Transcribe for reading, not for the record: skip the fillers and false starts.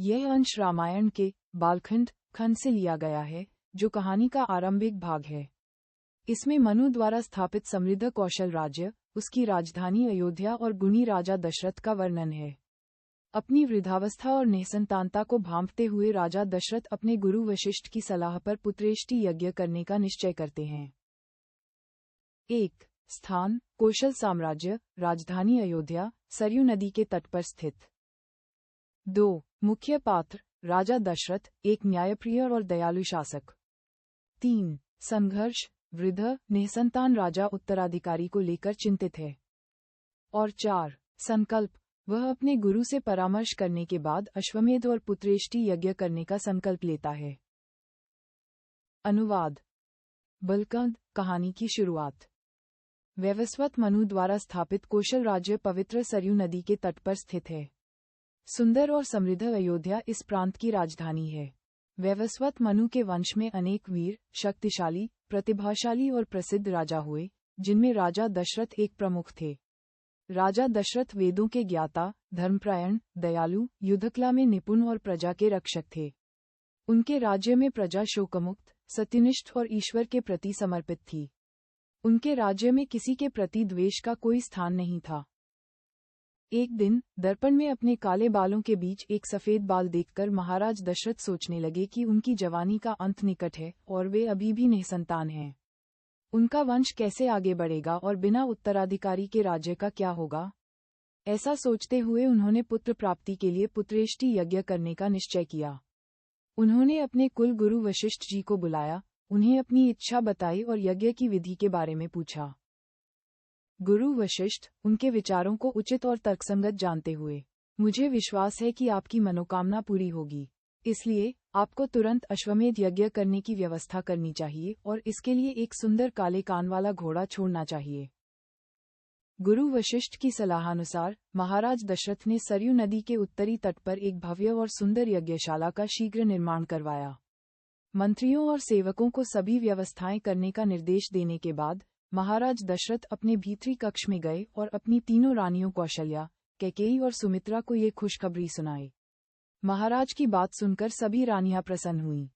यह अंश रामायण के बालखंड खंड से लिया गया है, जो कहानी का आरंभिक भाग है। इसमें मनु द्वारा स्थापित समृद्ध कौशल राज्य, उसकी राजधानी अयोध्या और गुणी राजा दशरथ का वर्णन है। अपनी वृद्धावस्था और निसंतानता को भांपते हुए राजा दशरथ अपने गुरु वशिष्ठ की सलाह पर पुत्रेष्टि यज्ञ करने का निश्चय करते हैं। 1. स्थान: कौशल साम्राज्य, राजधानी अयोध्या, सरयू नदी के तट पर स्थित। 2. मुख्य पात्र: राजा दशरथ, एक न्यायप्रिय और दयालु शासक। 3. संघर्ष: वृद्ध निसंतान राजा उत्तराधिकारी को लेकर चिंतित है। और 4. संकल्प: वह अपने गुरु से परामर्श करने के बाद अश्वमेध और पुत्रेष्टि यज्ञ करने का संकल्प लेता है। अनुवाद। बलकंद कहानी की शुरुआत। वैवस्वत मनु द्वारा स्थापित कौशल राज्य पवित्र सरयू नदी के तट पर स्थित है। सुंदर और समृद्ध अयोध्या इस प्रांत की राजधानी है। वैवस्वत मनु के वंश में अनेक वीर, शक्तिशाली, प्रतिभाशाली और प्रसिद्ध राजा हुए, जिनमें राजा दशरथ एक प्रमुख थे। राजा दशरथ वेदों के ज्ञाता, धर्मपरायण, दयालु, युद्धकला में निपुण और प्रजा के रक्षक थे। उनके राज्य में प्रजा शोकमुक्त, सत्यनिष्ठ और ईश्वर के प्रति समर्पित थी। उनके राज्य में किसी के प्रति द्वेष का कोई स्थान नहीं था। एक दिन दर्पण में अपने काले बालों के बीच एक सफेद बाल देखकर महाराज दशरथ सोचने लगे कि उनकी जवानी का अंत निकट है और वे अभी भी निसंतान हैं। उनका वंश कैसे आगे बढ़ेगा और बिना उत्तराधिकारी के राज्य का क्या होगा? ऐसा सोचते हुए उन्होंने पुत्र प्राप्ति के लिए पुत्रेष्टि यज्ञ करने का निश्चय किया। उन्होंने अपने कुल गुरु वशिष्ठ जी को बुलाया, उन्हें अपनी इच्छा बताई और यज्ञ की विधि के बारे में पूछा। गुरु वशिष्ठ, उनके विचारों को उचित और तर्कसंगत जानते हुए, मुझे विश्वास है कि आपकी मनोकामना पूरी होगी, इसलिए आपको तुरंत अश्वमेध यज्ञ करने की व्यवस्था करनी चाहिए और इसके लिए एक सुंदर काले कान वाला घोड़ा छोड़ना चाहिए। गुरु वशिष्ठ की सलाहानुसार महाराज दशरथ ने सरयू नदी के उत्तरी तट पर एक भव्य और सुंदर यज्ञशाला का शीघ्र निर्माण करवाया। मंत्रियों और सेवकों को सभी व्यवस्थाएं करने का निर्देश देने के बाद महाराज दशरथ अपने भीतरी कक्ष में गए और अपनी तीनों रानियों कौशल्या, कैकेयी और सुमित्रा को ये खुशखबरी सुनाई। महाराज की बात सुनकर सभी रानियां प्रसन्न हुईं।